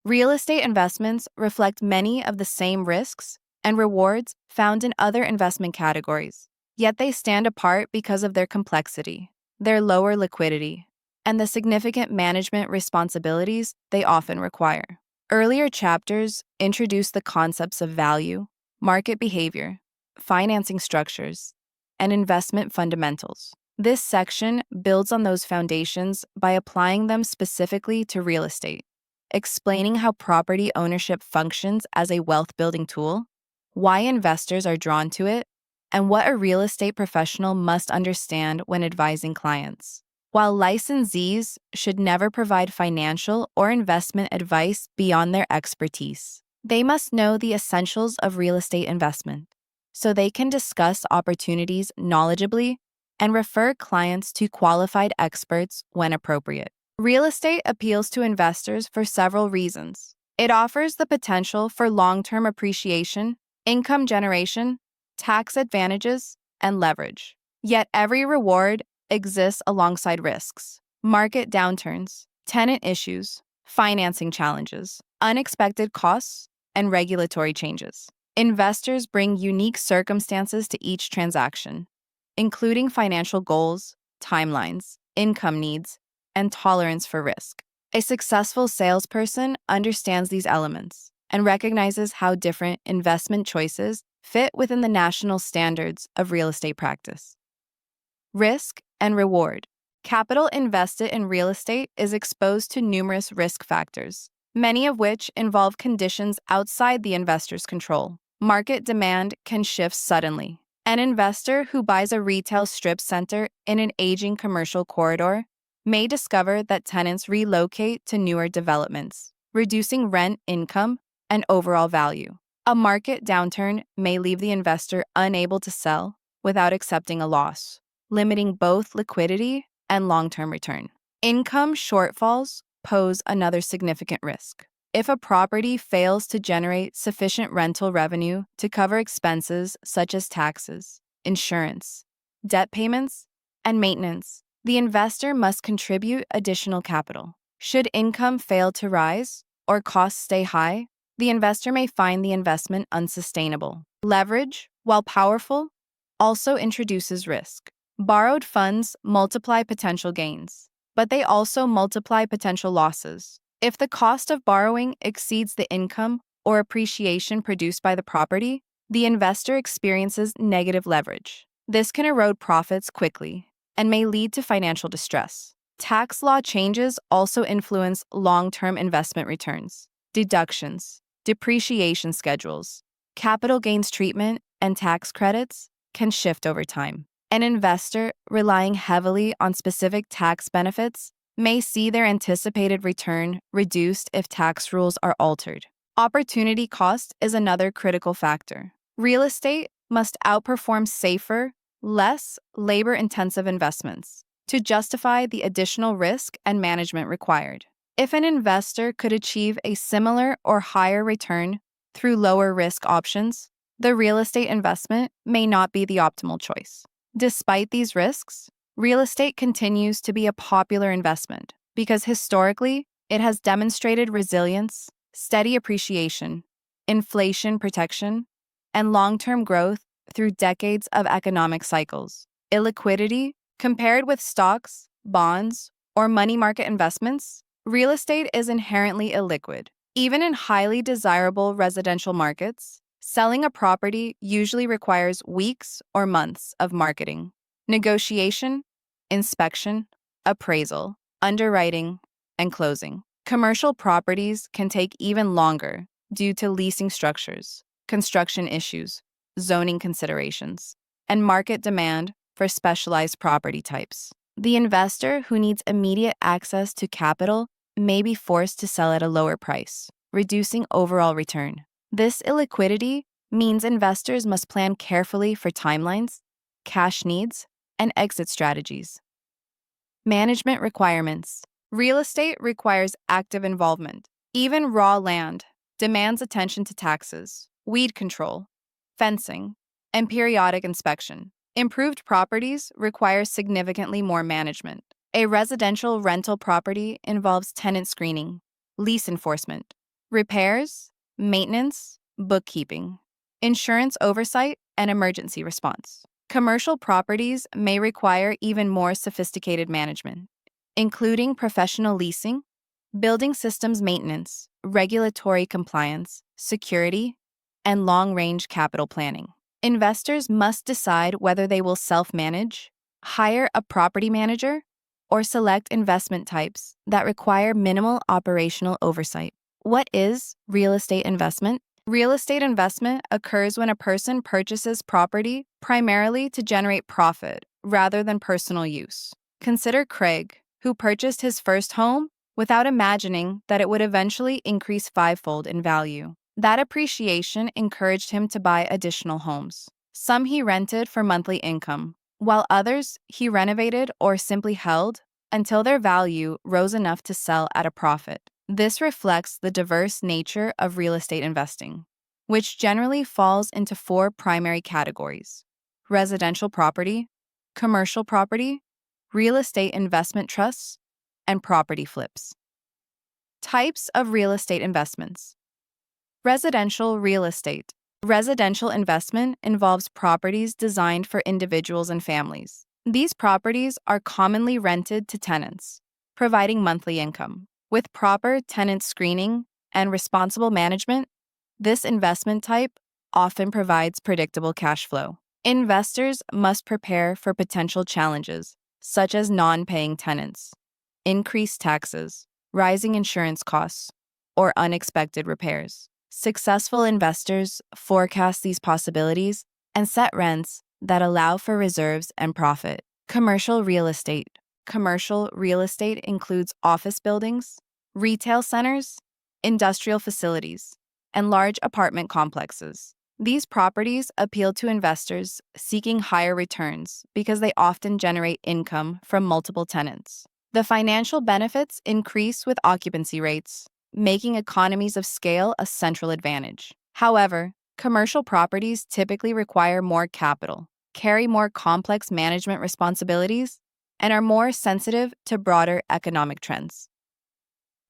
Real estate investments reflect many of the same risks and rewards found in other investment categories, yet they stand apart because of their complexity, their lower liquidity, and the significant management responsibilities they often require. Earlier chapters introduce the concepts of value, market behavior, financing structures, and investment fundamentals. This section builds on those foundations by applying them specifically to real estate, explaining how property ownership functions as a wealth building tool, why investors are drawn to it, and what a real estate professional must understand when advising clients. While licensees should never provide financial or investment advice beyond their expertise, they must know the essentials of real estate investment so they can discuss opportunities knowledgeably and refer clients to qualified experts when appropriate. Real estate appeals to investors for several reasons. It offers the potential for long-term appreciation, income generation, tax advantages, and leverage. Yet every reward exists alongside risks, market downturns, tenant issues, financing challenges, unexpected costs, and regulatory changes. Investors bring unique circumstances to each transaction, including financial goals, timelines, income needs, and tolerance for risk. A successful salesperson understands these elements and recognizes how different investment choices fit within the national standards of real estate practice. Risk and reward. Capital invested in real estate is exposed to numerous risk factors, many of which involve conditions outside the investor's control. Market demand can shift suddenly. An investor who buys a retail strip center in an aging commercial corridor may discover that tenants relocate to newer developments, reducing rent income and overall value. A market downturn may leave the investor unable to sell without accepting a loss, limiting both liquidity and long-term return. Income shortfalls pose another significant risk. If a property fails to generate sufficient rental revenue to cover expenses such as taxes, insurance, debt payments, and maintenance, the investor must contribute additional capital. Should income fail to rise or costs stay high, the investor may find the investment unsustainable. Leverage, while powerful, also introduces risk. Borrowed funds multiply potential gains, but they also multiply potential losses. If the cost of borrowing exceeds the income or appreciation produced by the property, the investor experiences negative leverage. This can erode profits quickly and may lead to financial distress. Tax law changes also influence long-term investment returns. Deductions, depreciation schedules, capital gains treatment, and tax credits can shift over time. An investor relying heavily on specific tax benefits may see their anticipated return reduced if tax rules are altered. Opportunity cost is another critical factor. Real estate must outperform safer, less labor-intensive investments to justify the additional risk and management required. If an investor could achieve a similar or higher return through lower risk options, the real estate investment may not be the optimal choice. Despite these risks, real estate continues to be a popular investment because historically it has demonstrated resilience, steady appreciation, inflation protection, and long-term growth through decades of economic cycles. Illiquidity, compared with stocks, bonds, or money market investments, real estate is inherently illiquid. Even in highly desirable residential markets, selling a property usually requires weeks or months of marketing, negotiation, inspection, appraisal, underwriting, and closing. Commercial properties can take even longer due to leasing structures, construction issues, zoning considerations, and market demand for specialized property types. The investor who needs immediate access to capital may be forced to sell at a lower price, reducing overall return. This illiquidity means investors must plan carefully for timelines, cash needs, and exit strategies. Management requirements. Real estate requires active involvement. Even raw land demands attention to taxes, weed control, fencing, and periodic inspection. Improved properties require significantly more management. A residential rental property involves tenant screening, lease enforcement, repairs, maintenance, bookkeeping, insurance oversight, and emergency response. Commercial properties may require even more sophisticated management, including professional leasing, building systems maintenance, regulatory compliance, security, and long-range capital planning. Investors must decide whether they will self-manage, hire a property manager, or select investment types that require minimal operational oversight. What is real estate investment? Real estate investment occurs when a person purchases property primarily to generate profit rather than personal use. Consider Craig, who purchased his first home without imagining that it would eventually increase fivefold in value. That appreciation encouraged him to buy additional homes. Some he rented for monthly income, while others he renovated or simply held until their value rose enough to sell at a profit. This reflects the diverse nature of real estate investing, which generally falls into four primary categories: residential property, commercial property, real estate investment trusts, and property flips. Types of real estate investments. Residential real estate. Residential investment involves properties designed for individuals and families. These properties are commonly rented to tenants, providing monthly income. With proper tenant screening and responsible management, this investment type often provides predictable cash flow. Investors must prepare for potential challenges, such as non-paying tenants, increased taxes, rising insurance costs, or unexpected repairs. Successful investors forecast these possibilities and set rents that allow for reserves and profit. Commercial real estate. Commercial real estate includes office buildings, retail centers, industrial facilities, and large apartment complexes. These properties appeal to investors seeking higher returns because they often generate income from multiple tenants. The financial benefits increase with occupancy rates, making economies of scale a central advantage. However, commercial properties typically require more capital, carry more complex management responsibilities, and are more sensitive to broader economic trends.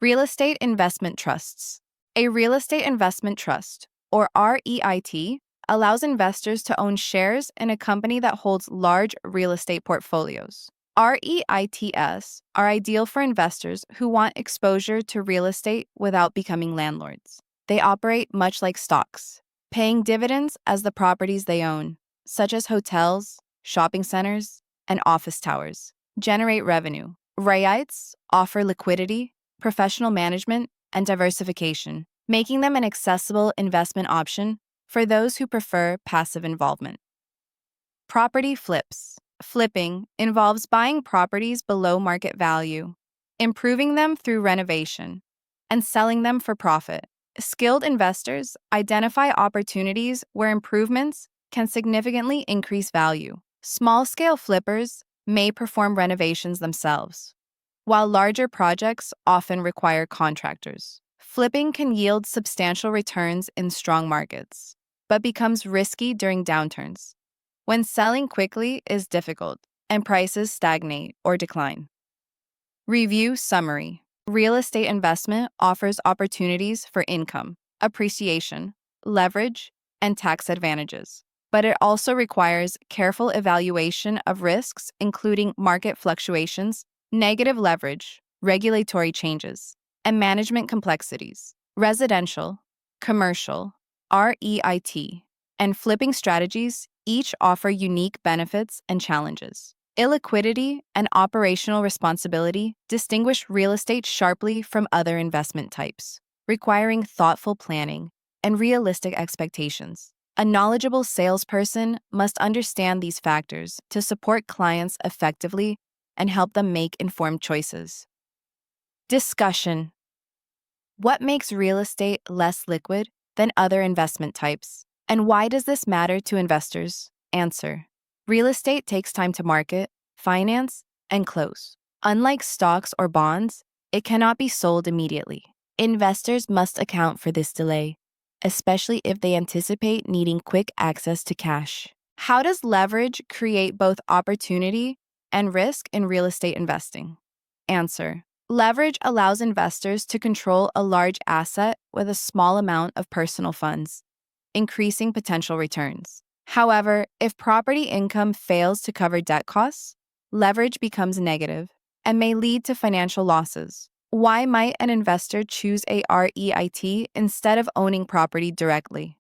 Real estate investment trusts. A real estate investment trust, or REIT, allows investors to own shares in a company that holds large real estate portfolios. REITs are ideal for investors who want exposure to real estate without becoming landlords. They operate much like stocks, paying dividends as the properties they own, such as hotels, shopping centers, and office towers, generate revenue. REITs offer liquidity, professional management, and diversification, making them an accessible investment option for those who prefer passive involvement. Property flips. Flipping involves buying properties below market value, improving them through renovation, and selling them for profit. Skilled investors identify opportunities where improvements can significantly increase value. Small-scale flippers may perform renovations themselves, while larger projects often require contractors. Flipping can yield substantial returns in strong markets, but becomes risky during downturns, when selling quickly is difficult and prices stagnate or decline. Review summary. Real estate investment offers opportunities for income, appreciation, leverage, and tax advantages, but it also requires careful evaluation of risks, including market fluctuations, negative leverage, regulatory changes, and management complexities. Residential, commercial, REIT, and flipping strategies each offer unique benefits and challenges. Illiquidity and operational responsibility distinguish real estate sharply from other investment types, requiring thoughtful planning and realistic expectations. A knowledgeable salesperson must understand these factors to support clients effectively and help them make informed choices. Discussion. What makes real estate less liquid than other investment types? And why does this matter to investors? Answer. Real estate takes time to market, finance, and close. Unlike stocks or bonds, it cannot be sold immediately. Investors must account for this delay, especially if they anticipate needing quick access to cash. How does leverage create both opportunity and risk in real estate investing? Answer. Leverage allows investors to control a large asset with a small amount of personal funds, increasing potential returns. However, if property income fails to cover debt costs, leverage becomes negative and may lead to financial losses. Why might an investor choose a REIT instead of owning property directly?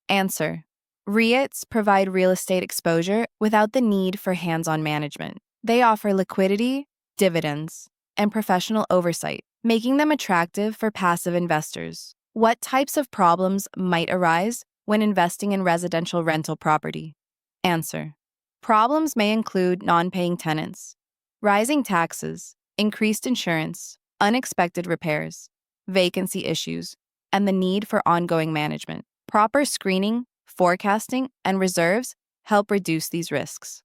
Answer: REITs provide real estate exposure without the need for hands-on management. They offer liquidity, dividends, and professional oversight, making them attractive for passive investors. What types of problems might arise when investing in residential rental property? Answer: problems may include non-paying tenants, rising taxes, increased insurance, unexpected repairs, vacancy issues, and the need for ongoing management. Proper screening, forecasting, and reserves help reduce these risks.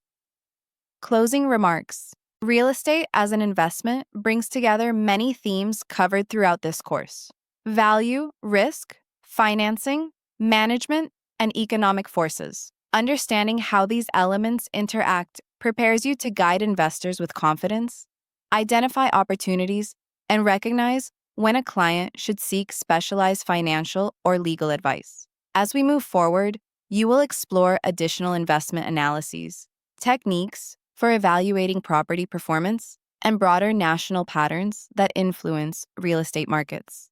Closing remarks. Real estate as an investment brings together many themes covered throughout this course: value, risk, financing, management, and economic forces. Understanding how these elements interact prepares you to guide investors with confidence, identify opportunities, and recognize when a client should seek specialized financial or legal advice. As we move forward, you will explore additional investment analyses, techniques for evaluating property performance, and broader national patterns that influence real estate markets.